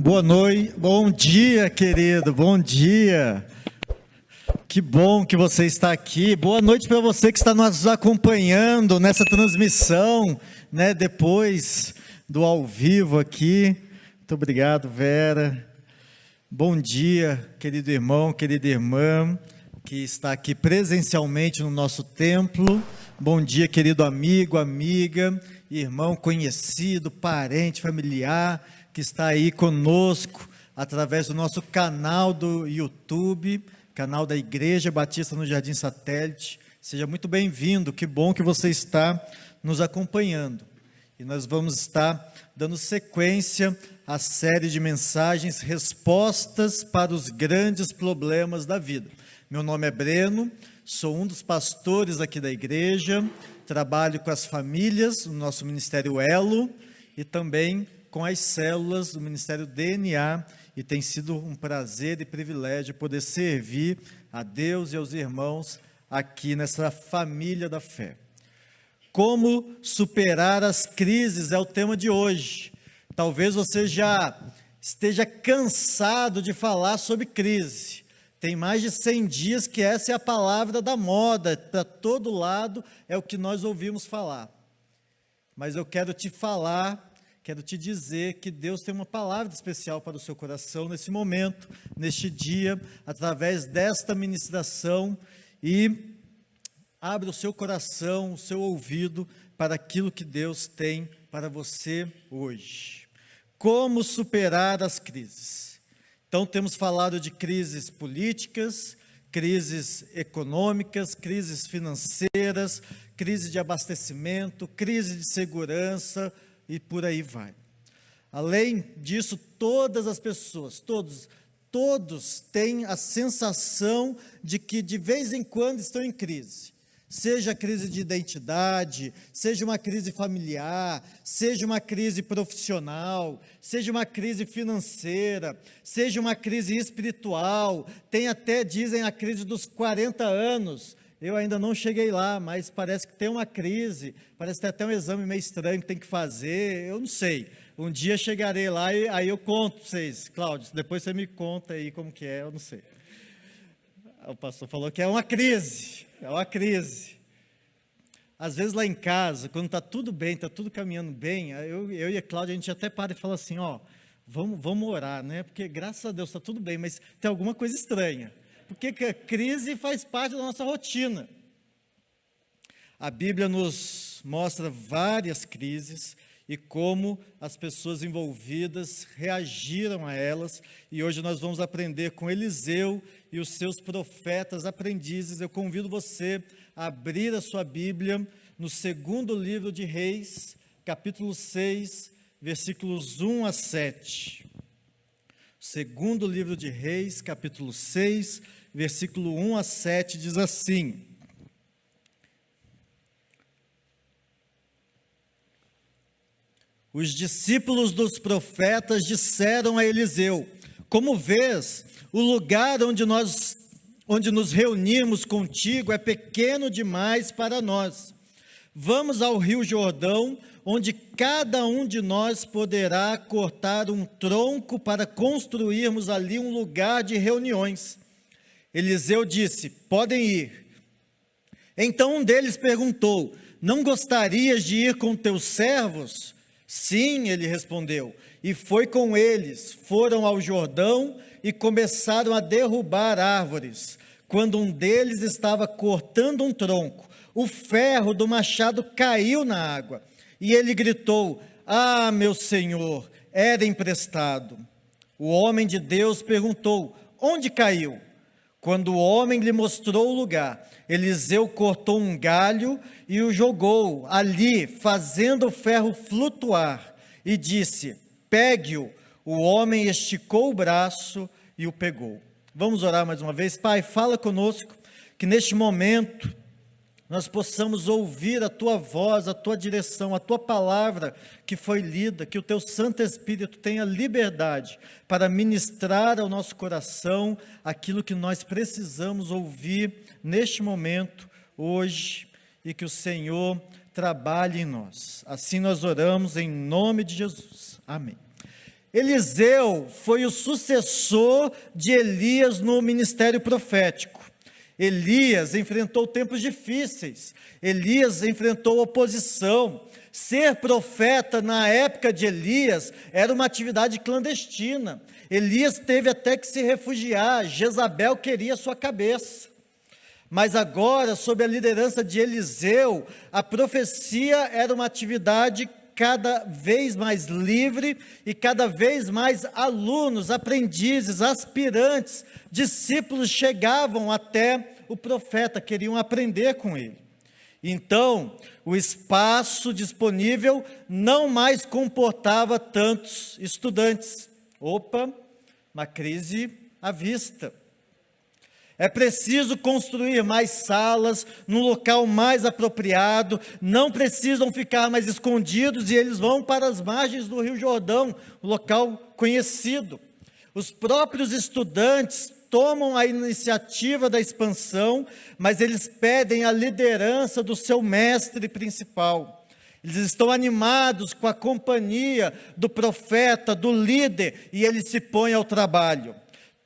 Boa noite, bom dia, querido, bom dia. Que bom que você está aqui. Boa noite para você que está nos acompanhando nessa transmissão, né, depois do ao vivo aqui. Muito obrigado, Vera. Bom dia, querido irmão, querida irmã, que está aqui presencialmente no nosso templo. Bom dia, querido amigo, amiga, irmão conhecido, parente, familiar, que está aí conosco através do nosso canal do YouTube, canal da Igreja Batista no Jardim Satélite. Seja muito bem-vindo, que bom que você está nos acompanhando. E nós vamos estar dando sequência à série de mensagens, respostas para os grandes problemas da vida. Meu nome é Breno, sou um dos pastores aqui da igreja, trabalho com as famílias, no nosso Ministério Elo, e também com as células do Ministério DNA, e tem sido um prazer e privilégio poder servir a Deus e aos irmãos aqui nessa família da fé. Como superar as crises é o tema de hoje. Talvez você já esteja cansado de falar sobre crise. Tem mais de 100 dias que essa é a palavra da moda, para todo lado é o que nós ouvimos falar. Mas eu quero te falar, quero te dizer que Deus tem uma palavra especial para o seu coração nesse momento, neste dia, através desta ministração, e abra o seu coração, o seu ouvido para aquilo que Deus tem para você hoje. Como superar as crises? Então, temos falado de crises políticas, crises econômicas, crises financeiras, crise de abastecimento, crise de segurança e por aí vai. Além disso, todas as pessoas, todos têm a sensação de que de vez em quando estão em crise. Seja crise de identidade, seja uma crise familiar, seja uma crise profissional, seja uma crise financeira, seja uma crise espiritual, tem até, dizem, a crise dos 40 anos, eu ainda não cheguei lá, mas parece que tem uma crise, parece que tem até um exame meio estranho que tem que fazer, eu não sei, um dia chegarei lá e aí eu conto para vocês, Cláudio, depois você me conta aí como que é, eu não sei. O pastor falou que é uma crise. É uma crise. Às vezes lá em casa, quando está tudo bem, está tudo caminhando bem, eu e a Cláudia, a gente até para e fala assim, vamos orar, né? Porque graças a Deus está tudo bem, mas tem alguma coisa estranha. Porque a crise faz parte da nossa rotina. A Bíblia nos mostra várias crises e como as pessoas envolvidas reagiram a elas, e hoje nós vamos aprender com Eliseu e os seus profetas aprendizes. Eu convido você a abrir a sua Bíblia no segundo livro de Reis, capítulo 6, versículos 1 a 7. Segundo livro de Reis, capítulo 6, versículo 1 a 7, diz assim: Os discípulos dos profetas disseram a Eliseu: Como vês, o lugar onde nos reunimos contigo é pequeno demais para nós. Vamos ao rio Jordão, onde cada um de nós poderá cortar um tronco para construirmos ali um lugar de reuniões. Eliseu disse: Podem ir. Então um deles perguntou: Não gostarias de ir com teus servos? Sim, ele respondeu, e foi com eles. Foram ao Jordão e começaram a derrubar árvores. Quando um deles estava cortando um tronco, o ferro do machado caiu na água, e ele gritou: Ah, meu senhor, era emprestado. O homem de Deus perguntou: Onde caiu? Quando o homem lhe mostrou o lugar, Eliseu cortou um galho e o jogou ali, fazendo o ferro flutuar, e disse: Pegue-o. O homem esticou o braço e o pegou. Vamos orar mais uma vez. Pai, fala conosco, que neste momento nós possamos ouvir a Tua voz, a Tua direção, a Tua palavra que foi lida, que o Teu Santo Espírito tenha liberdade para ministrar ao nosso coração aquilo que nós precisamos ouvir neste momento, hoje, e que o Senhor trabalhe em nós. Assim nós oramos em nome de Jesus. Amém. Eliseu foi o sucessor de Elias no ministério profético. Elias enfrentou tempos difíceis, Elias enfrentou oposição. Ser profeta na época de Elias era uma atividade clandestina. Elias teve até que se refugiar, Jezabel queria sua cabeça. Mas agora, sob a liderança de Eliseu, a profecia era uma atividade cada vez mais livre e cada vez mais alunos, aprendizes, aspirantes, discípulos chegavam até o profeta, queriam aprender com ele. Então, o espaço disponível não mais comportava tantos estudantes. Opa, uma crise à vista. É preciso construir mais salas, num local mais apropriado, não precisam ficar mais escondidos e eles vão para as margens do Rio Jordão, um local conhecido. Os próprios estudantes tomam a iniciativa da expansão, mas eles pedem a liderança do seu mestre principal. Eles estão animados com a companhia do profeta, do líder, e eles se põem ao trabalho.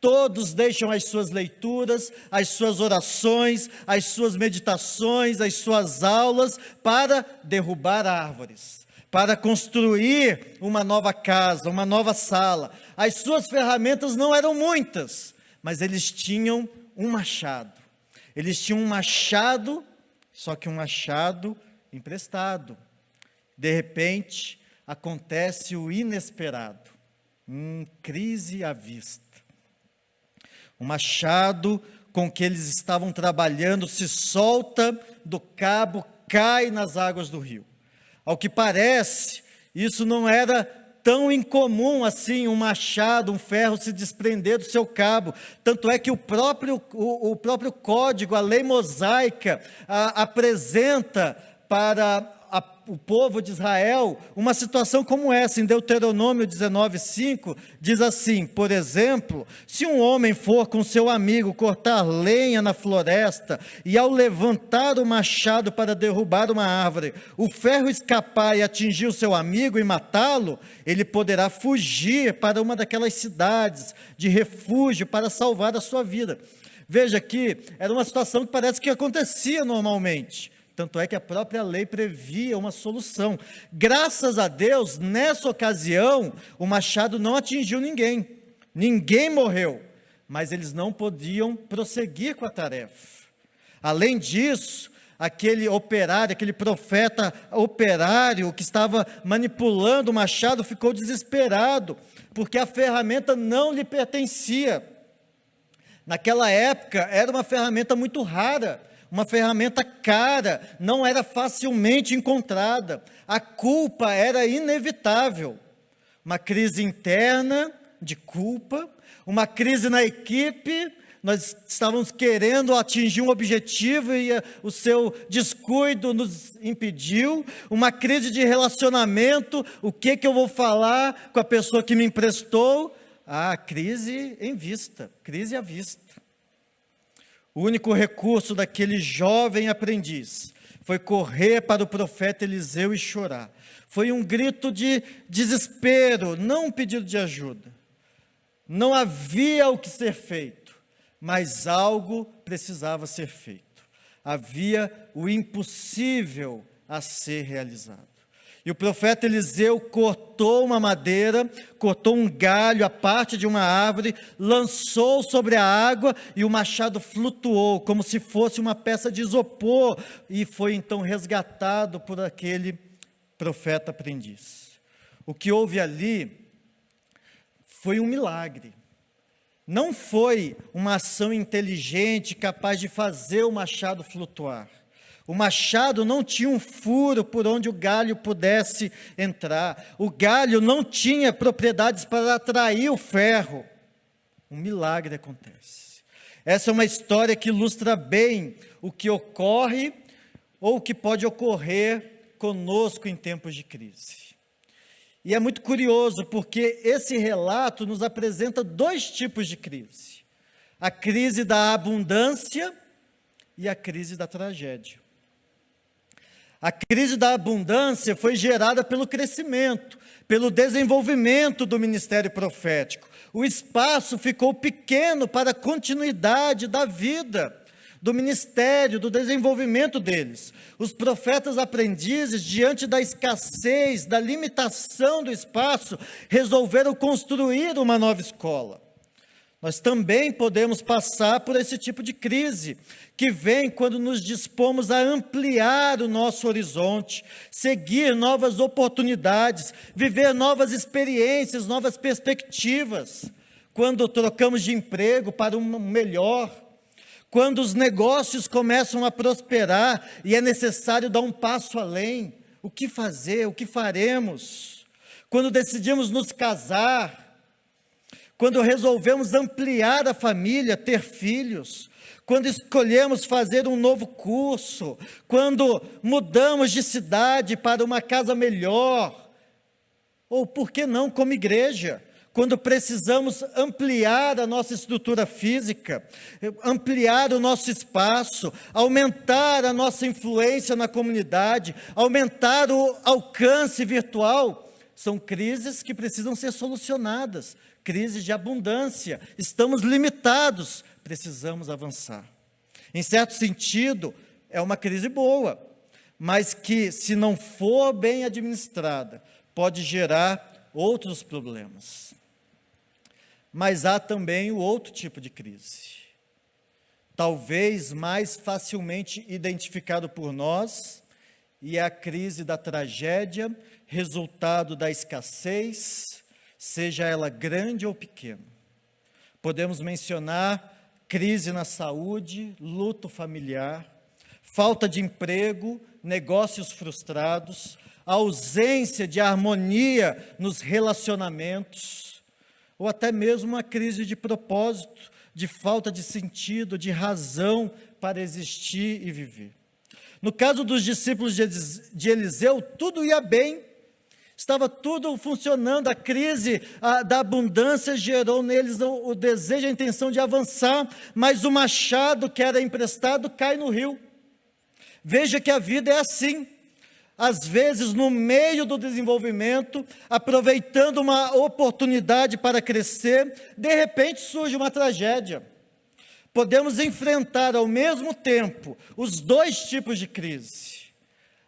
Todos deixam as suas leituras, as suas orações, as suas meditações, as suas aulas para derrubar árvores, para construir uma nova casa, uma nova sala. As suas ferramentas não eram muitas, mas eles tinham um machado. Eles tinham um machado, só que um machado emprestado. De repente, acontece o inesperado, crise à vista. O machado com que eles estavam trabalhando se solta do cabo, cai nas águas do rio. Ao que parece, isso não era tão incomum assim, um machado, um ferro se desprender do seu cabo. Tanto é que o próprio código, a lei mosaica, apresenta para o povo de Israel uma situação como essa. Em Deuteronômio 19:5 diz assim, por exemplo: se um homem for com seu amigo cortar lenha na floresta e ao levantar o machado para derrubar uma árvore, o ferro escapar e atingir o seu amigo e matá-lo, ele poderá fugir para uma daquelas cidades de refúgio para salvar a sua vida. Veja que era uma situação que parece que acontecia normalmente. Tanto é que a própria lei previa uma solução. Graças a Deus, nessa ocasião, o machado não atingiu ninguém. Ninguém morreu, mas eles não podiam prosseguir com a tarefa. Além disso, aquele operário, aquele profeta operário que estava manipulando o machado ficou desesperado, porque a ferramenta não lhe pertencia. Naquela época, era uma ferramenta muito rara, uma ferramenta cara, não era facilmente encontrada. A culpa era inevitável. Uma crise interna de culpa, uma crise na equipe, nós estávamos querendo atingir um objetivo e o seu descuido nos impediu, uma crise de relacionamento, o que eu vou falar com a pessoa que me emprestou? Crise em vista, crise à vista. O único recurso daquele jovem aprendiz foi correr para o profeta Eliseu e chorar. Foi um grito de desespero, não um pedido de ajuda. Não havia o que ser feito, mas algo precisava ser feito. Havia o impossível a ser realizado. E o profeta Eliseu cortou uma madeira, cortou um galho, a parte de uma árvore, lançou sobre a água e o machado flutuou, como se fosse uma peça de isopor, e foi então resgatado por aquele profeta aprendiz. O que houve ali foi um milagre. Não foi uma ação inteligente capaz de fazer o machado flutuar. O machado não tinha um furo por onde o galho pudesse entrar. O galho não tinha propriedades para atrair o ferro. Um milagre acontece. Essa é uma história que ilustra bem o que ocorre ou o que pode ocorrer conosco em tempos de crise. E é muito curioso porque esse relato nos apresenta dois tipos de crise. A crise da abundância e a crise da tragédia. A crise da abundância foi gerada pelo crescimento, pelo desenvolvimento do ministério profético. O espaço ficou pequeno para a continuidade da vida, do ministério, do desenvolvimento deles. Os profetas aprendizes, diante da escassez, da limitação do espaço, resolveram construir uma nova escola. Nós também podemos passar por esse tipo de crise, que vem quando nos dispomos a ampliar o nosso horizonte, seguir novas oportunidades, viver novas experiências, novas perspectivas. Quando trocamos de emprego para um melhor, quando os negócios começam a prosperar e é necessário dar um passo além. O que fazer? O que faremos? Quando decidimos nos casar, quando resolvemos ampliar a família, ter filhos, quando escolhemos fazer um novo curso, quando mudamos de cidade para uma casa melhor, ou por que não como igreja, quando precisamos ampliar a nossa estrutura física, ampliar o nosso espaço, aumentar a nossa influência na comunidade, aumentar o alcance virtual, são crises que precisam ser solucionadas. Crise de abundância, estamos limitados, precisamos avançar. Em certo sentido, é uma crise boa, mas que, se não for bem administrada, pode gerar outros problemas. Mas há também o outro tipo de crise, talvez mais facilmente identificado por nós, e é a crise da tragédia, resultado da escassez, seja ela grande ou pequena. Podemos mencionar crise na saúde, luto familiar, falta de emprego, negócios frustrados, ausência de harmonia nos relacionamentos, ou até mesmo uma crise de propósito, de falta de sentido, de razão para existir e viver. No caso dos discípulos de Eliseu, tudo ia bem, estava tudo funcionando, a crise da abundância gerou neles o desejo, a intenção de avançar, mas o machado que era emprestado cai no rio. Veja que a vida é assim, às vezes no meio do desenvolvimento, aproveitando uma oportunidade para crescer, de repente surge uma tragédia. Podemos enfrentar ao mesmo tempo os dois tipos de crise.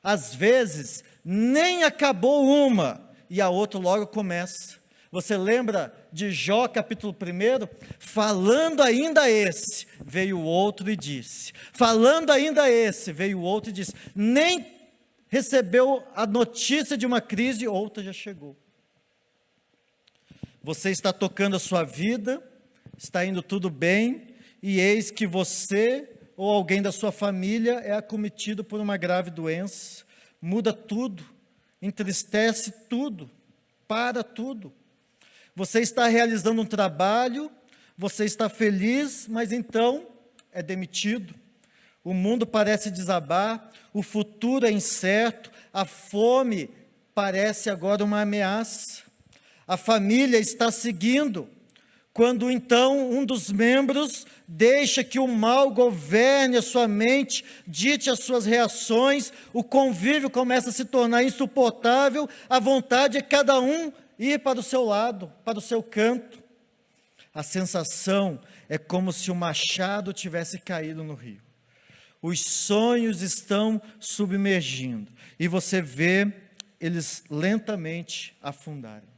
Às vezes, nem acabou uma e a outra logo começa. Você lembra de Jó capítulo 1? Falando ainda esse, veio o outro e disse. Falando ainda esse, veio o outro e disse. Nem recebeu a notícia de uma crise, outra já chegou. Você está tocando a sua vida, está indo tudo bem, e eis que você ou alguém da sua família é acometido por uma grave doença, muda tudo, entristece tudo, para tudo. Você está realizando um trabalho, você está feliz, mas então é demitido. O mundo parece desabar, o futuro é incerto, a fome parece agora uma ameaça. A família está seguindo, quando então um dos membros deixa que o mal governe a sua mente, dite as suas reações, o convívio começa a se tornar insuportável, a vontade é cada um ir para o seu lado, para o seu canto. A sensação é como se o machado tivesse caído no rio. Os sonhos estão submergindo e você vê eles lentamente afundarem.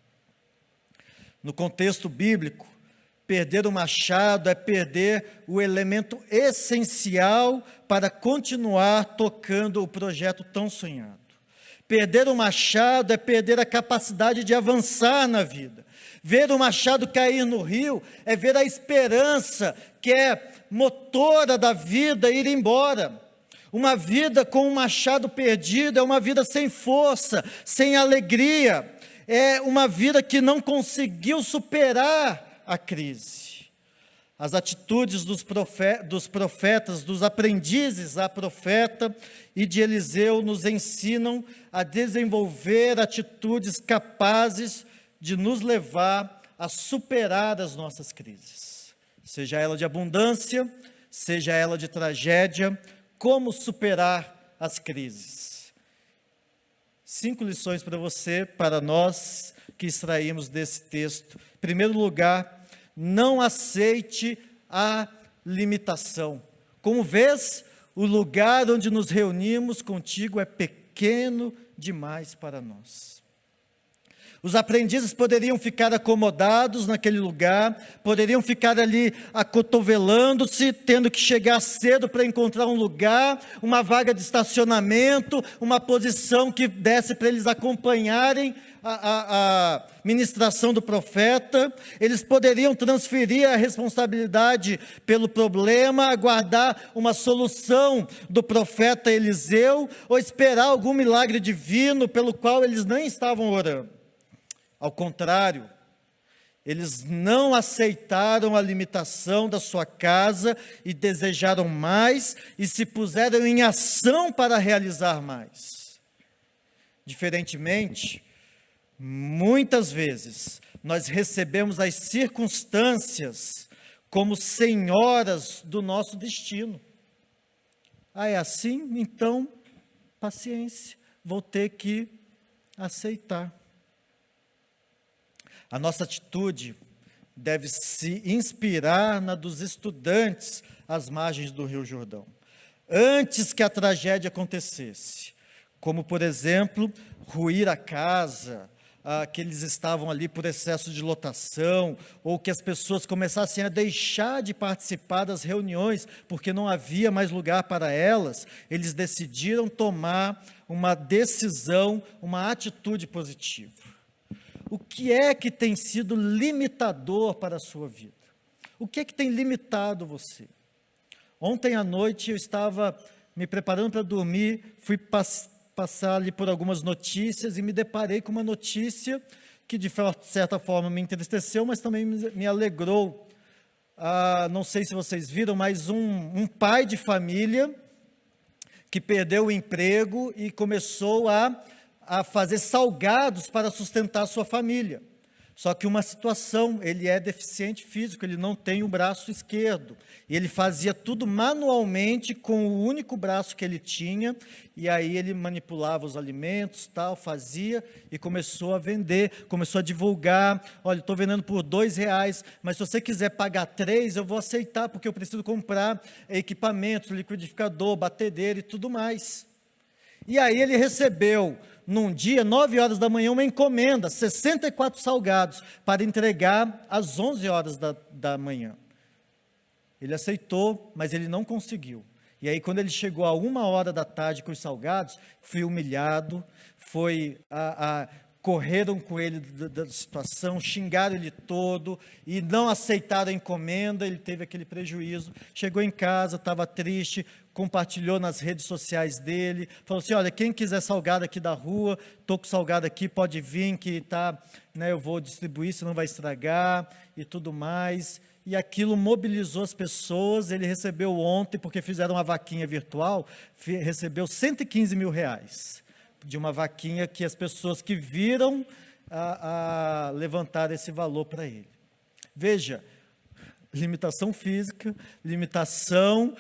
No contexto bíblico, perder o machado é perder o elemento essencial para continuar tocando o projeto tão sonhado. Perder o machado é perder a capacidade de avançar na vida. Ver o machado cair no rio é ver a esperança que é motora da vida ir embora. Uma vida com um machado perdido é uma vida sem força, sem alegria. É uma vida que não conseguiu superar a crise. As atitudes dos profetas, dos aprendizes a profeta e de Eliseu nos ensinam a desenvolver atitudes capazes de nos levar a superar as nossas crises. Seja ela de abundância, seja ela de tragédia, como superar as crises. 5 lições para nós, que extraímos desse texto. Em primeiro lugar, não aceite a limitação. Como vês, o lugar onde nos reunimos contigo é pequeno demais para nós. Os aprendizes poderiam ficar acomodados naquele lugar, poderiam ficar ali acotovelando-se, tendo que chegar cedo para encontrar um lugar, uma vaga de estacionamento, uma posição que desse para eles acompanharem a ministração do profeta. Eles poderiam transferir a responsabilidade pelo problema, aguardar uma solução do profeta Eliseu, ou esperar algum milagre divino pelo qual eles nem estavam orando. Ao contrário, eles não aceitaram a limitação da sua casa e desejaram mais e se puseram em ação para realizar mais. Diferentemente, muitas vezes nós recebemos as circunstâncias como senhoras do nosso destino. Ah, é assim? Então, paciência, vou ter que aceitar. A nossa atitude deve se inspirar na dos estudantes às margens do Rio Jordão, antes que a tragédia acontecesse, como, por exemplo, ruir a casa, que eles estavam ali por excesso de lotação, ou que as pessoas começassem a deixar de participar das reuniões, porque não havia mais lugar para elas. Eles decidiram tomar uma decisão, uma atitude positiva. O que é que tem sido limitador para a sua vida? O que é que tem limitado você? Ontem à noite eu estava me preparando para dormir, fui passar ali por algumas notícias e me deparei com uma notícia que de certa forma me entristeceu, mas também me alegrou. Não sei se vocês viram, mas um pai de família que perdeu o emprego e começou a fazer salgados para sustentar a sua família. Só que uma situação, ele é deficiente físico, ele não tem o braço esquerdo. E ele fazia tudo manualmente com o único braço que ele tinha, e aí ele manipulava os alimentos, tal, fazia e começou a vender, começou a divulgar. Olha, estou vendendo por R$2, mas se você quiser pagar 3, eu vou aceitar, porque eu preciso comprar equipamentos, liquidificador, batedeira e tudo mais. E aí ele recebeu, num dia, 9 horas da manhã, uma encomenda, 64 salgados, para entregar às 11 horas da manhã. Ele aceitou, mas ele não conseguiu. E aí, quando ele chegou a 1 hora da tarde com os salgados, foi humilhado, correram com ele da situação, xingaram ele todo, e não aceitaram a encomenda, ele teve aquele prejuízo. Chegou em casa, estava triste, compartilhou nas redes sociais dele, falou assim, olha, quem quiser salgado aqui da rua, estou com salgado aqui, pode vir, que eu vou distribuir, senão vai estragar, e tudo mais. E aquilo mobilizou as pessoas. Ele recebeu ontem, porque fizeram uma vaquinha virtual, recebeu R$115 mil, de uma vaquinha que as pessoas que viram levantaram esse valor para ele. Veja, limitação física, limitação,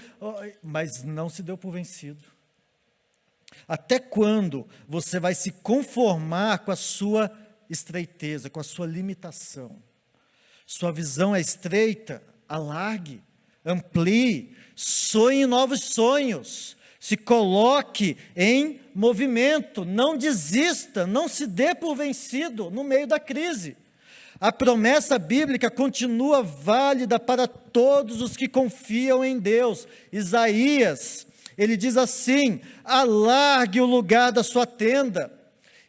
mas não se deu por vencido. Até quando você vai se conformar com a sua estreiteza, com a sua limitação? Sua visão é estreita, alargue, amplie, sonhe novos sonhos, se coloque em movimento, não desista, não se dê por vencido no meio da crise. A promessa bíblica continua válida para todos os que confiam em Deus. Isaías, ele diz assim, alargue o lugar da sua tenda,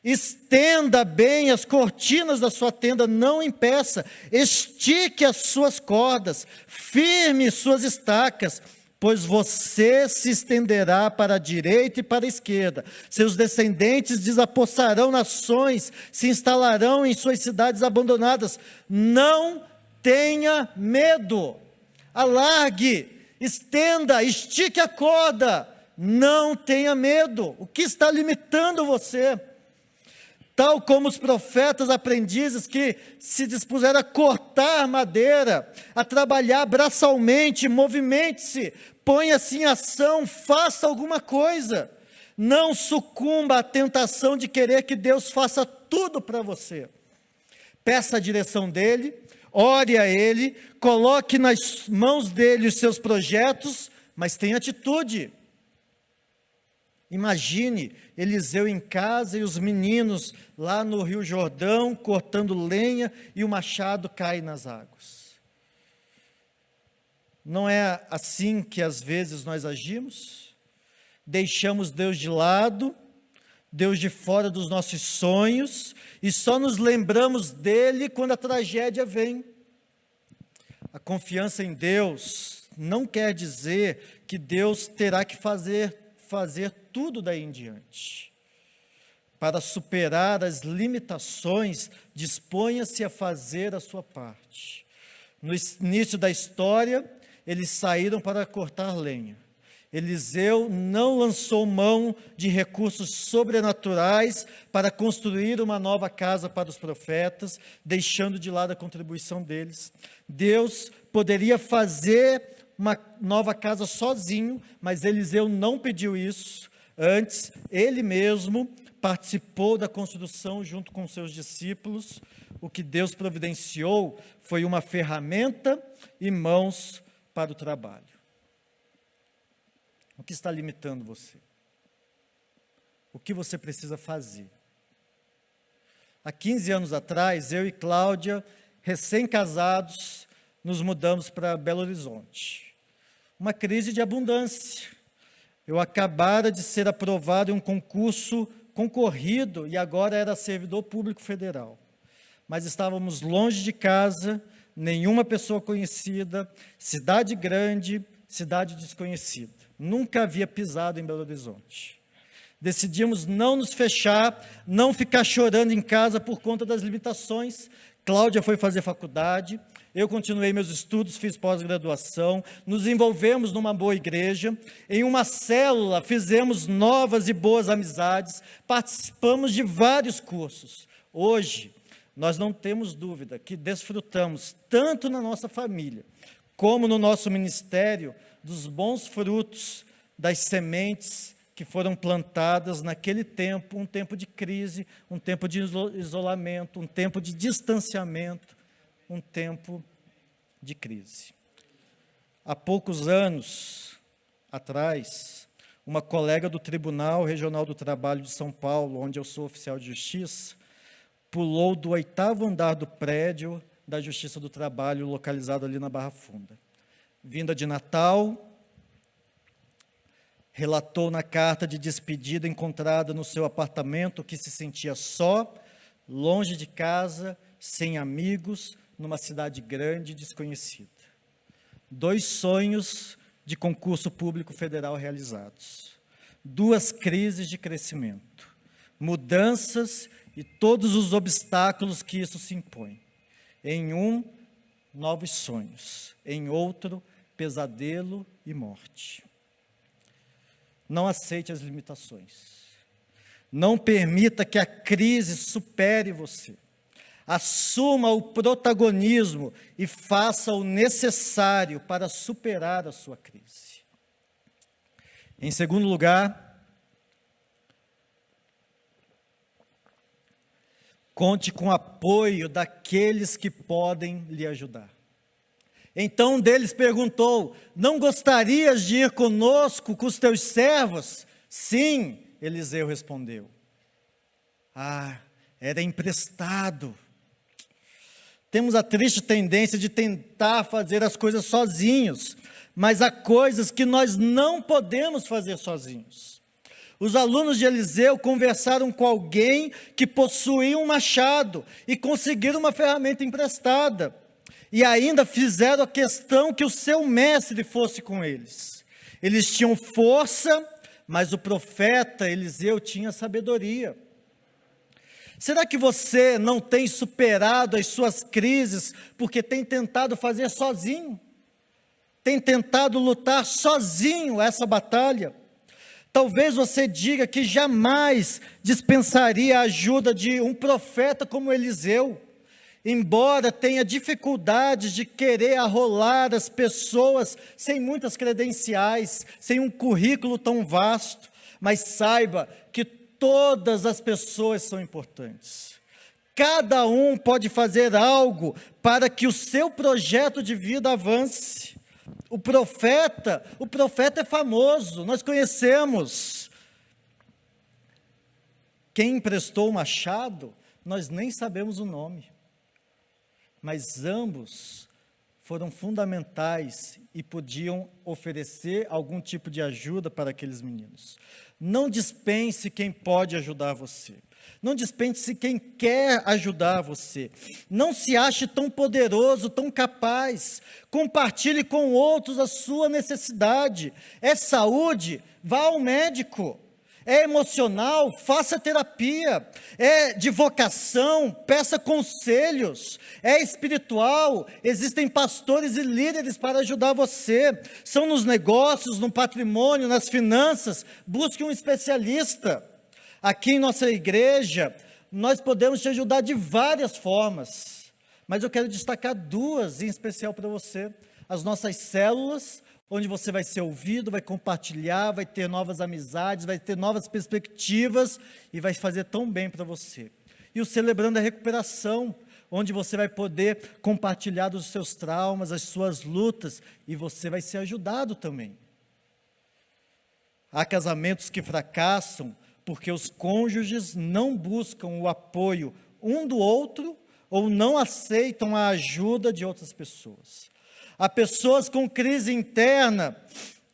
estenda bem as cortinas da sua tenda, não impeça, estique as suas cordas, firme suas estacas, pois você se estenderá para a direita e para a esquerda, seus descendentes desapossarão nações, se instalarão em suas cidades abandonadas. Não tenha medo, alargue, estenda, estique a corda, não tenha medo. O que está limitando você? Tal como os profetas aprendizes que se dispuseram a cortar madeira, a trabalhar braçalmente, movimente-se, ponha-se em ação, faça alguma coisa. Não sucumba à tentação de querer que Deus faça tudo para você. Peça a direção dele, ore a ele, coloque nas mãos dele os seus projetos, mas tenha atitude. Imagine Eliseu em casa e os meninos lá no Rio Jordão cortando lenha e o machado cai nas águas. Não é assim que às vezes nós agimos? Deixamos Deus de lado, Deus de fora dos nossos sonhos e só nos lembramos dele quando a tragédia vem. A confiança em Deus não quer dizer que Deus terá que fazer tudo daí em diante. Para superar as limitações, disponha-se a fazer a sua parte. No início da história, eles saíram para cortar lenha. Eliseu não lançou mão de recursos sobrenaturais para construir uma nova casa para os profetas, deixando de lado a contribuição deles. Deus poderia fazer uma nova casa sozinho, mas Eliseu não pediu isso. Antes, ele mesmo participou da construção junto com seus discípulos. O que Deus providenciou foi uma ferramenta e mãos para o trabalho. O que está limitando você? O que você precisa fazer? Há 15 anos atrás, eu e Cláudia, recém-casados, nos mudamos para Belo Horizonte. Uma crise de abundância. Eu acabara de ser aprovado em um concurso concorrido e agora era servidor público federal. Mas estávamos longe de casa, nenhuma pessoa conhecida, cidade grande, cidade desconhecida. Nunca havia pisado em Belo Horizonte. Decidimos não nos fechar, não ficar chorando em casa por conta das limitações. Cláudia foi fazer faculdade, eu continuei meus estudos, fiz pós-graduação, nos envolvemos numa boa igreja, em uma célula fizemos novas e boas amizades, participamos de vários cursos. Hoje, nós não temos dúvida que desfrutamos, tanto na nossa família, como no nosso ministério, dos bons frutos das sementes que foram plantadas naquele tempo, um tempo de crise, um tempo de isolamento, um tempo de distanciamento, um tempo de crise. Há poucos anos atrás, uma colega do Tribunal Regional do Trabalho de São Paulo, onde eu sou oficial de justiça, pulou do 8º andar do prédio da Justiça do Trabalho, localizado ali na Barra Funda. Vinda de Natal, relatou na carta de despedida encontrada no seu apartamento que se sentia só, longe de casa, sem amigos, numa cidade grande e desconhecida. 2 sonhos de concurso público federal realizados. 2 crises de crescimento. Mudanças e todos os obstáculos que isso se impõe. Em um, novos sonhos. Em outro, pesadelo e morte. Não aceite as limitações. Não permita que a crise supere você. Assuma o protagonismo e faça o necessário para superar a sua crise. Em segundo lugar, conte com o apoio daqueles que podem lhe ajudar. Então um deles perguntou: não gostarias de ir conosco com os teus servos? Sim, Eliseu respondeu. Era emprestado. Temos a triste tendência de tentar fazer as coisas sozinhos, mas há coisas que nós não podemos fazer sozinhos. Os alunos de Eliseu conversaram com alguém que possuía um machado e conseguiram uma ferramenta emprestada. E ainda fizeram a questão que o seu mestre fosse com eles. Eles tinham força, mas o profeta Eliseu tinha sabedoria. Será que você não tem superado as suas crises porque tem tentado fazer sozinho? Tem tentado lutar sozinho essa batalha? Talvez você diga que jamais dispensaria a ajuda de um profeta como Eliseu, embora tenha dificuldades de querer arrolar as pessoas sem muitas credenciais, sem um currículo tão vasto. Mas saiba que todas as pessoas são importantes. Cada um pode fazer algo para que o seu projeto de vida avance. O profeta é famoso, nós conhecemos. Quem emprestou o machado, nós nem sabemos o nome. Mas ambos foram fundamentais e podiam oferecer algum tipo de ajuda para aqueles meninos. Não dispense quem pode ajudar você. Não dispense quem quer ajudar você. Não se ache tão poderoso, tão capaz. Compartilhe com outros a sua necessidade. É saúde? Vá ao médico. É emocional? Faça terapia. É de vocação? Peça conselhos. É espiritual? Existem pastores e líderes para ajudar você. São nos negócios, no patrimônio, nas finanças? Busque um especialista. Aqui em nossa igreja, nós podemos te ajudar de várias formas, mas eu quero destacar duas em especial para você. As nossas células, onde você vai ser ouvido, vai compartilhar, vai ter novas amizades, vai ter novas perspectivas e vai fazer tão bem para você. E o Celebrando a Recuperação, onde você vai poder compartilhar dos seus traumas, as suas lutas, e você vai ser ajudado também. Há casamentos que fracassam, porque os cônjuges não buscam o apoio um do outro ou não aceitam a ajuda de outras pessoas. Há pessoas com crise interna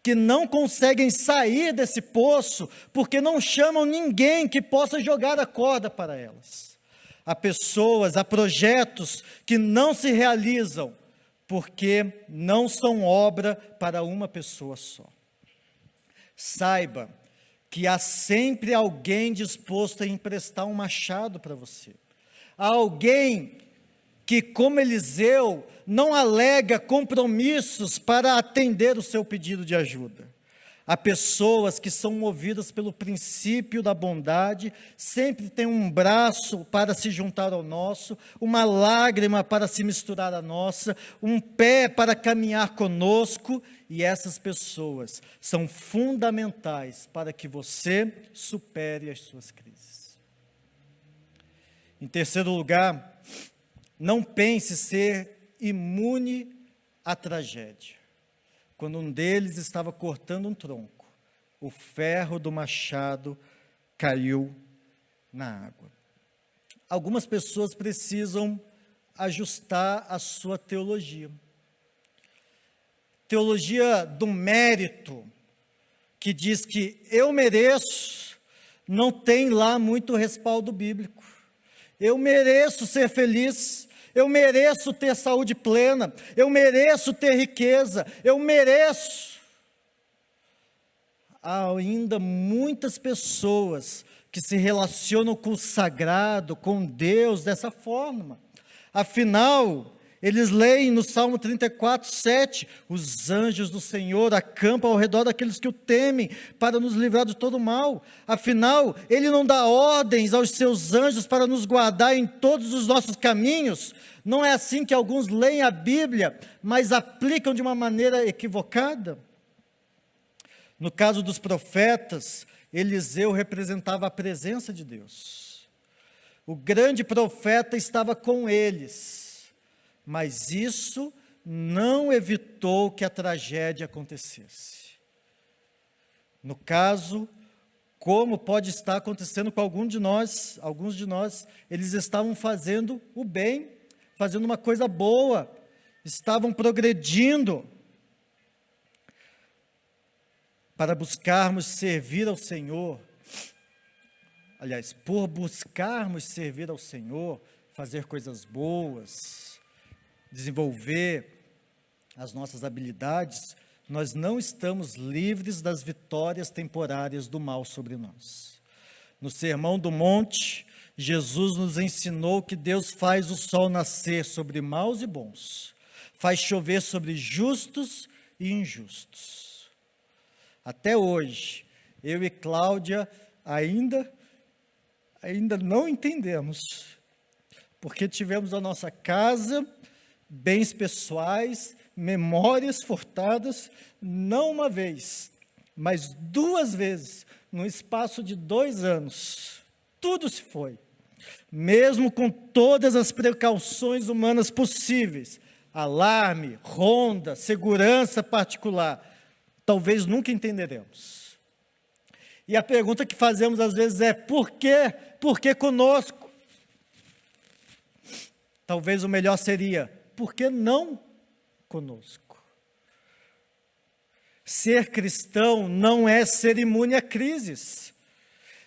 que não conseguem sair desse poço porque não chamam ninguém que possa jogar a corda para elas. Há pessoas, há projetos que não se realizam porque não são obra para uma pessoa só. Saiba que há sempre alguém disposto a emprestar um machado para você. Há alguém que, como Eliseu, não alega compromissos para atender o seu pedido de ajuda. Há pessoas que são movidas pelo princípio da bondade, sempre tem um braço para se juntar ao nosso, uma lágrima para se misturar à nossa, um pé para caminhar conosco, e essas pessoas são fundamentais para que você supere as suas crises. Em terceiro lugar, não pense ser imune à tragédia. Quando um deles estava cortando um tronco, o ferro do machado caiu na água. Algumas pessoas precisam ajustar a sua teologia. Teologia do mérito, que diz que eu mereço, não tem lá muito respaldo bíblico. Eu mereço ser feliz, eu mereço ter saúde plena, eu mereço ter riqueza, eu mereço. Há ainda muitas pessoas que se relacionam com o sagrado, com Deus dessa forma. Afinal, eles leem no Salmo 34, 7, os anjos do Senhor acampam ao redor daqueles que o temem, para nos livrar de todo mal. Afinal, Ele não dá ordens aos seus anjos para nos guardar em todos os nossos caminhos. Não é assim que alguns leem a Bíblia, mas aplicam de uma maneira equivocada? No caso dos profetas, Eliseu representava a presença de Deus. O grande profeta estava com eles. Mas isso não evitou que a tragédia acontecesse. No caso, como pode estar acontecendo com alguns de nós, eles estavam fazendo o bem, fazendo uma coisa boa, estavam progredindo. Para buscarmos servir ao Senhor, aliás, por buscarmos servir ao Senhor, fazer coisas boas, desenvolver as nossas habilidades, nós não estamos livres das vitórias temporárias do mal sobre nós. No Sermão do Monte, Jesus nos ensinou que Deus faz o sol nascer sobre maus e bons, faz chover sobre justos e injustos. Até hoje, eu e Cláudia ainda não entendemos, porque tivemos a nossa casa, bens pessoais, memórias furtadas, não uma vez, Mas 2 vezes, no espaço de 2 anos, tudo se foi. Mesmo com todas as precauções humanas possíveis, alarme, ronda, segurança particular, talvez nunca entenderemos. E a pergunta que fazemos às vezes é: por quê? Por que conosco? Talvez o melhor seria: por que não conosco? Ser cristão não é ser imune a crises.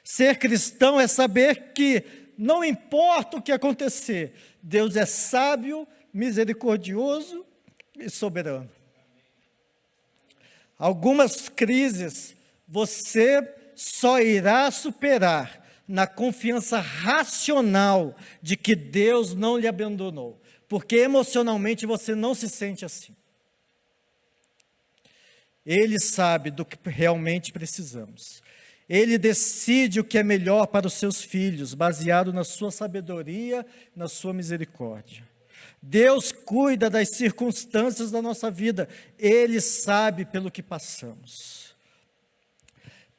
Ser cristão é saber que, não importa o que acontecer, Deus é sábio, misericordioso e soberano. Algumas crises você só irá superar na confiança racional de que Deus não lhe abandonou, porque emocionalmente você não se sente assim. Ele sabe do que realmente precisamos. Ele decide o que é melhor para os seus filhos, baseado na sua sabedoria, na sua misericórdia. Deus cuida das circunstâncias da nossa vida. Ele sabe pelo que passamos.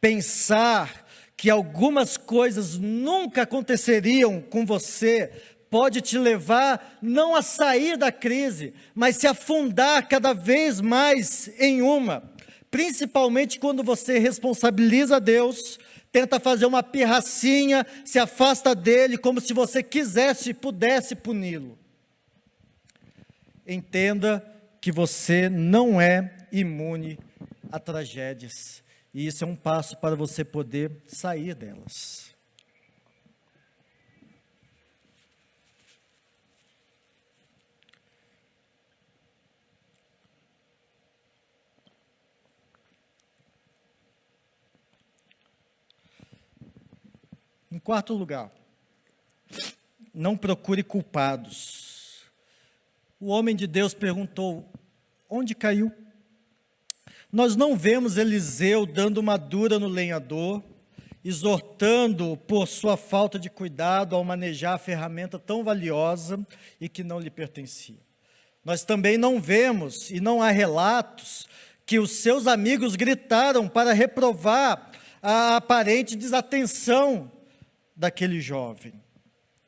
Pensar que algumas coisas nunca aconteceriam com você pode te levar não a sair da crise, mas se afundar cada vez mais em uma. Principalmente quando você responsabiliza Deus, tenta fazer uma pirracinha, se afasta dele como se você quisesse e pudesse puni-lo. Entenda que você não é imune a tragédias, e isso é um passo para você poder sair delas. Em quarto lugar, não procure culpados. O homem de Deus perguntou: onde caiu? Nós não vemos Eliseu dando uma dura no lenhador, exortando-o por sua falta de cuidado ao manejar a ferramenta tão valiosa e que não lhe pertencia. Nós também não vemos, e não há relatos, que os seus amigos gritaram para reprovar a aparente desatenção daquele jovem.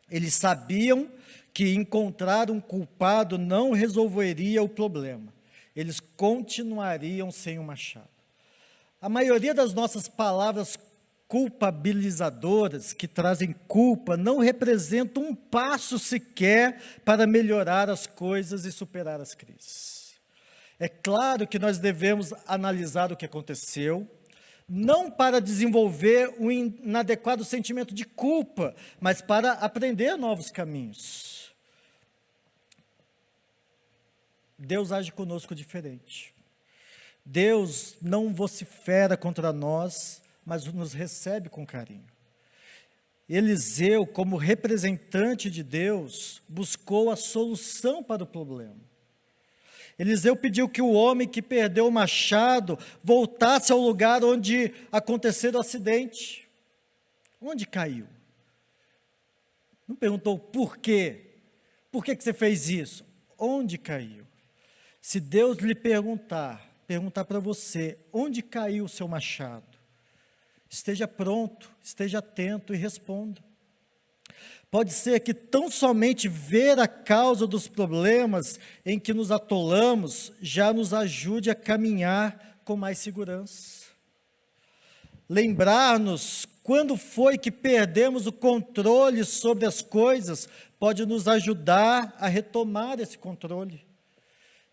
Eles sabiam que encontrar um culpado não resolveria o problema. Eles continuariam sem o machado. A maioria das nossas palavras culpabilizadoras, que trazem culpa, não representam um passo sequer para melhorar as coisas e superar as crises. É claro que nós devemos analisar o que aconteceu, não para desenvolver um inadequado sentimento de culpa, mas para aprender novos caminhos. Deus age conosco diferente. Deus não vocifera contra nós, mas nos recebe com carinho. Eliseu, como representante de Deus, buscou a solução para o problema. Eliseu pediu que o homem que perdeu o machado voltasse ao lugar onde aconteceu o acidente. Onde caiu? Não perguntou por quê. Por que você fez isso? Onde caiu? Se Deus lhe perguntar para você, onde caiu o seu machado? Esteja pronto, esteja atento e responda. Pode ser que tão somente ver a causa dos problemas em que nos atolamos já nos ajude a caminhar com mais segurança. Lembrar-nos quando foi que perdemos o controle sobre as coisas pode nos ajudar a retomar esse controle.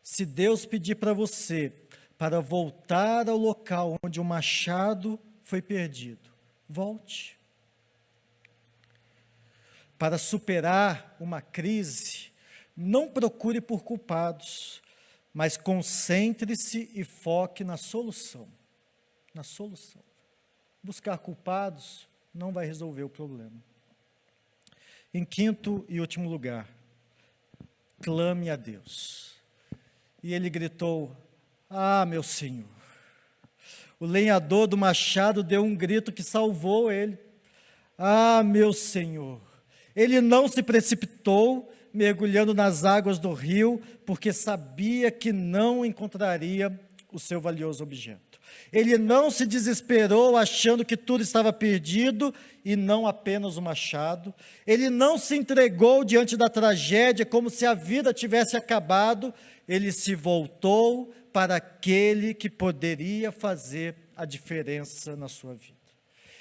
Se Deus pedir para você para voltar ao local onde o machado foi perdido, volte. Para superar uma crise, não procure por culpados, mas concentre-se e foque na solução. Na solução. Buscar culpados não vai resolver o problema. Em quinto e último lugar, clame a Deus. E ele gritou: ah, meu Senhor. O lenhador do machado deu um grito que salvou ele. Ah, meu Senhor. Ele não se precipitou, mergulhando nas águas do rio, porque sabia que não encontraria o seu valioso objeto. Ele não se desesperou achando que tudo estava perdido e não apenas o machado. Ele não se entregou diante da tragédia como se a vida tivesse acabado. Ele se voltou para aquele que poderia fazer a diferença na sua vida.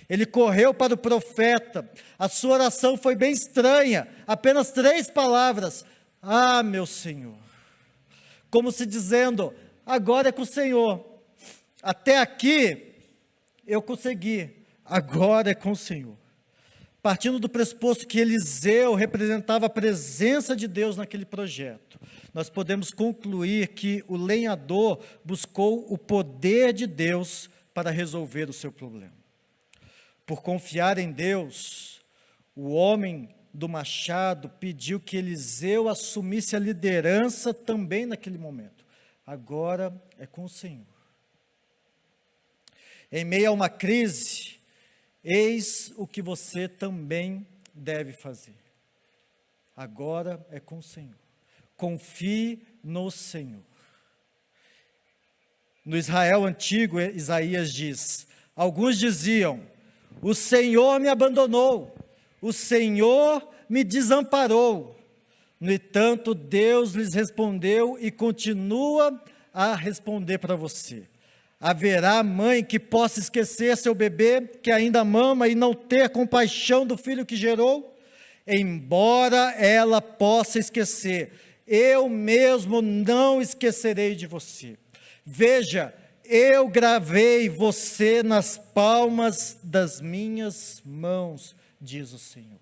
Ele correu para o profeta. A sua oração foi bem estranha, apenas 3 palavras: ah, meu Senhor. Como se dizendo: agora é com o Senhor. Até aqui eu consegui, agora é com o Senhor. Partindo do pressuposto que Eliseu representava a presença de Deus naquele projeto, nós podemos concluir que o lenhador buscou o poder de Deus para resolver o seu problema. Por confiar em Deus, o homem do machado pediu que Eliseu assumisse a liderança também naquele momento. Agora é com o Senhor. Em meio a uma crise, eis o que você também deve fazer. Agora é com o Senhor. Confie no Senhor. No Israel antigo, Isaías diz: alguns diziam: o Senhor me abandonou, o Senhor me desamparou. No entanto, Deus lhes respondeu e continua a responder para você. Haverá mãe que possa esquecer seu bebê, que ainda mama, e não ter compaixão do filho que gerou? Embora ela possa esquecer, eu mesmo não esquecerei de você. Veja, eu gravei você nas palmas das minhas mãos, diz o Senhor.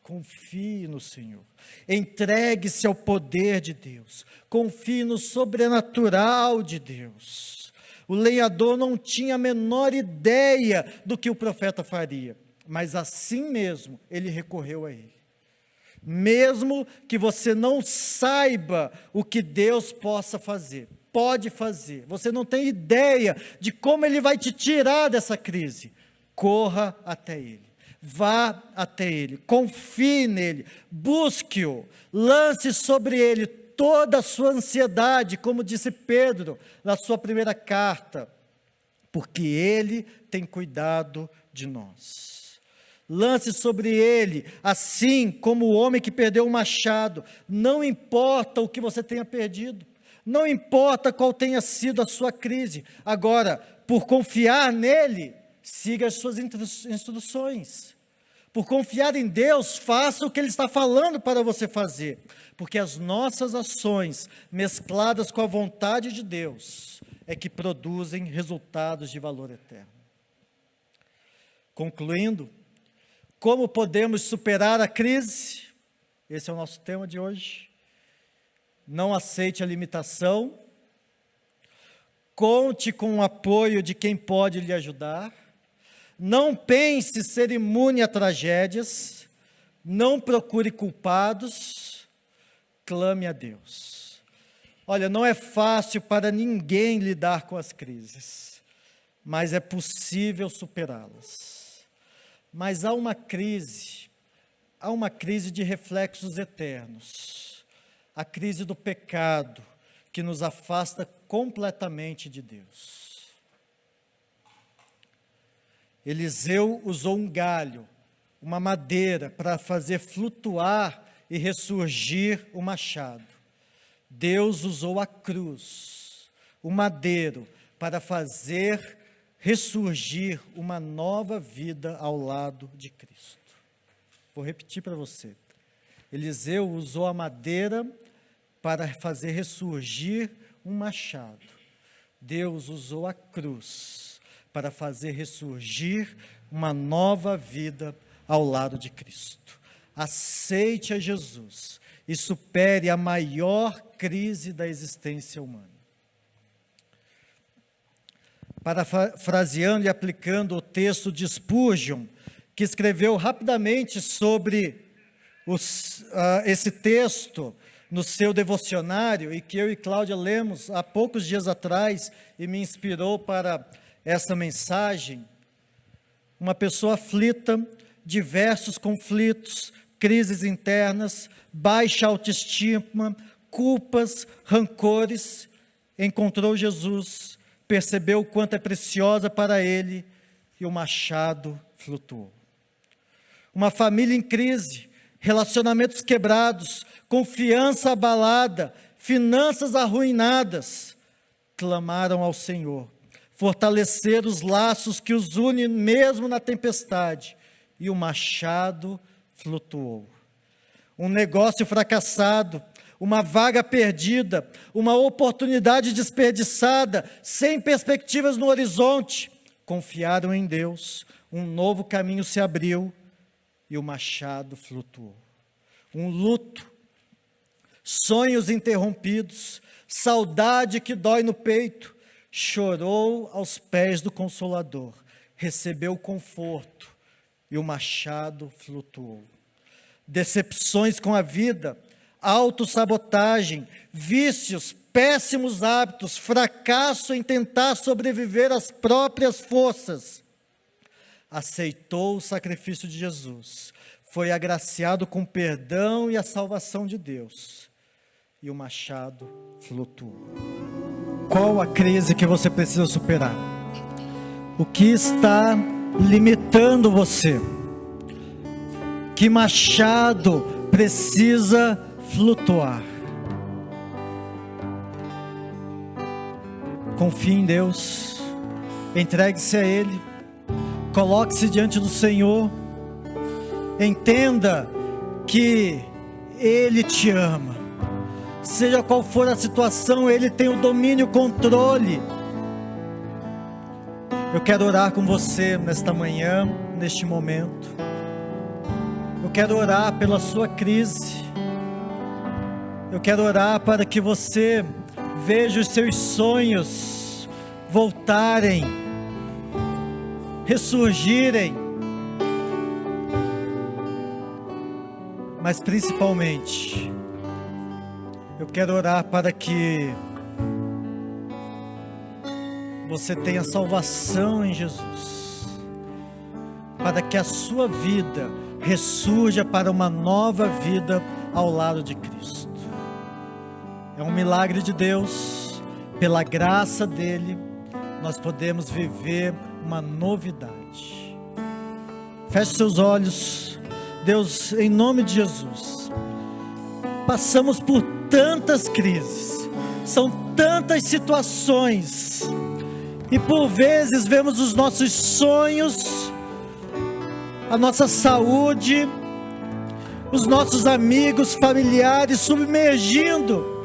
Confie no Senhor, entregue-se ao poder de Deus, confie no sobrenatural de Deus. O lenhador não tinha a menor ideia do que o profeta faria, mas assim mesmo ele recorreu a ele. Mesmo que você não saiba o que Deus possa fazer, pode fazer, você não tem ideia de como Ele vai te tirar dessa crise, corra até Ele, vá até Ele, confie nele, busque-o, lance sobre Ele toda a sua ansiedade, como disse Pedro na sua primeira carta, porque Ele tem cuidado de nós. Lance sobre Ele, assim como o homem que perdeu o machado. Não importa o que você tenha perdido, não importa qual tenha sido a sua crise. Agora, por confiar nele, siga as suas instruções. Por confiar em Deus, faça o que Ele está falando para você fazer. Porque as nossas ações, mescladas com a vontade de Deus, é que produzem resultados de valor eterno. Concluindo, como podemos superar a crise? Esse é o nosso tema de hoje. Não aceite a limitação. Conte com o apoio de quem pode lhe ajudar. Não pense ser imune a tragédias. Não procure culpados. Clame a Deus. Olha, não é fácil para ninguém lidar com as crises, mas é possível superá-las. Mas há uma crise de reflexos eternos, a crise do pecado, que nos afasta completamente de Deus. Eliseu usou um galho, uma madeira, para fazer flutuar e ressurgir o machado. Deus usou a cruz, o madeiro, para fazer ressurgir uma nova vida ao lado de Cristo. Vou repetir para você. Eliseu usou a madeira para fazer ressurgir um machado. Deus usou a cruz para fazer ressurgir uma nova vida ao lado de Cristo. Aceite a Jesus e supere a maior crise da existência humana. Parafraseando e aplicando o texto de Spurgeon, que escreveu rapidamente sobre esse texto no seu devocionário, e que eu e Cláudia lemos há poucos dias atrás, e me inspirou para essa mensagem. Uma pessoa aflita, diversos conflitos, crises internas, baixa autoestima, culpas, rancores, encontrou Jesus, percebeu o quanto é preciosa para ele e o machado flutuou. Uma família em crise, relacionamentos quebrados, confiança abalada, finanças arruinadas, clamaram ao Senhor, fortalecer os laços que os unem mesmo na tempestade, e o machado flutuou. Um negócio fracassado, uma vaga perdida, uma oportunidade desperdiçada, sem perspectivas no horizonte, confiaram em Deus, um novo caminho se abriu e o machado flutuou. Um luto, sonhos interrompidos, saudade que dói no peito, chorou aos pés do Consolador, recebeu conforto e o machado flutuou. Decepções com a vida, autossabotagem, vícios, péssimos hábitos, fracasso em tentar sobreviver às próprias forças. Aceitou o sacrifício de Jesus, foi agraciado com perdão e a salvação de Deus, e o machado flutuou. Qual a crise que você precisa superar? O que está limitando você? Que machado precisa flutuar? Confie em Deus, entregue-se a Ele, coloque-se diante do Senhor, entenda que Ele te ama, seja qual for a situação, Ele tem o domínio e o controle. Eu quero orar com você nesta manhã, neste momento. Eu quero orar pela sua crise. Eu quero orar para que você veja os seus sonhos voltarem, ressurgirem, mas principalmente, eu quero orar para que você tenha salvação em Jesus, para que a sua vida ressurja para uma nova vida ao lado de Cristo. É um milagre de Deus, pela graça dele, nós podemos viver uma novidade. Feche seus olhos. Deus, em nome de Jesus, passamos por tantas crises, são tantas situações, e por vezes vemos os nossos sonhos, a nossa saúde, os nossos amigos, familiares submergindo,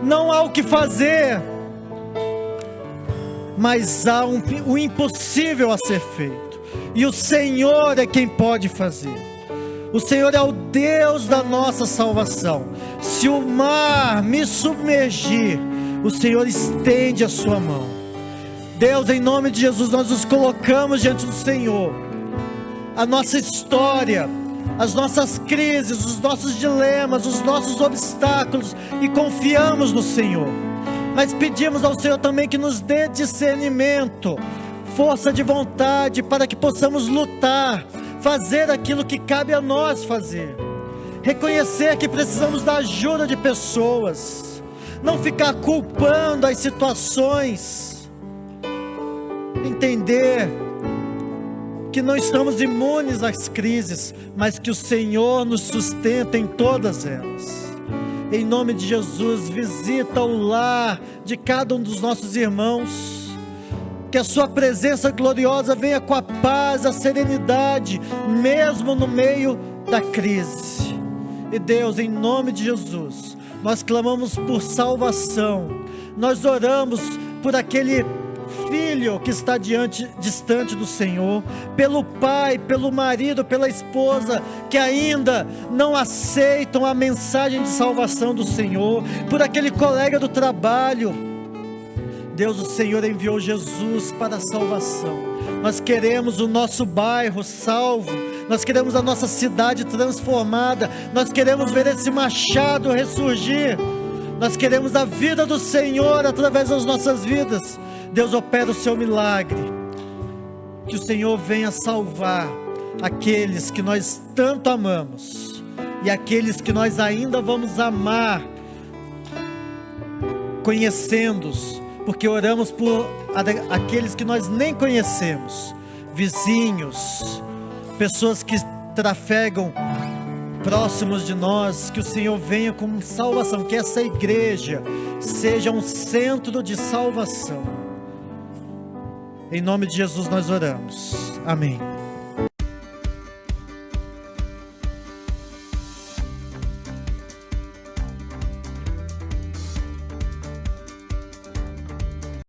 não há o que fazer, mas há o impossível a ser feito, e o Senhor é quem pode fazer. O Senhor é o Deus da nossa salvação. Se o mar me submergir, o Senhor estende a sua mão. Deus, em nome de Jesus, nós nos colocamos diante do Senhor, a nossa história, as nossas crises, os nossos dilemas, os nossos obstáculos, e confiamos no Senhor, mas pedimos ao Senhor também que nos dê discernimento, força de vontade, para que possamos lutar, fazer aquilo que cabe a nós fazer, reconhecer que precisamos da ajuda de pessoas, não ficar culpando as situações, entender que não estamos imunes às crises, mas que o Senhor nos sustenta em todas elas. Em nome de Jesus, visita o lar de cada um dos nossos irmãos, que a sua presença gloriosa venha com a paz, a serenidade, mesmo no meio da crise. E Deus, em nome de Jesus, nós clamamos por salvação, nós oramos por aquele filho que está distante do Senhor, pelo pai, pelo marido, pela esposa, que ainda não aceitam a mensagem de salvação do Senhor, por aquele colega do trabalho. Deus, o Senhor enviou Jesus para a salvação. Nós queremos o nosso bairro salvo, nós queremos a nossa cidade transformada, nós queremos ver esse machado ressurgir, nós queremos a vida do Senhor através das nossas vidas. Deus, opera o seu milagre, que o Senhor venha salvar aqueles que nós tanto amamos, e aqueles que nós ainda vamos amar, conhecendo-os, porque oramos por aqueles que nós nem conhecemos, vizinhos, pessoas que trafegam próximos de nós, que o Senhor venha com salvação, que essa igreja seja um centro de salvação. Em nome de Jesus nós oramos. Amém.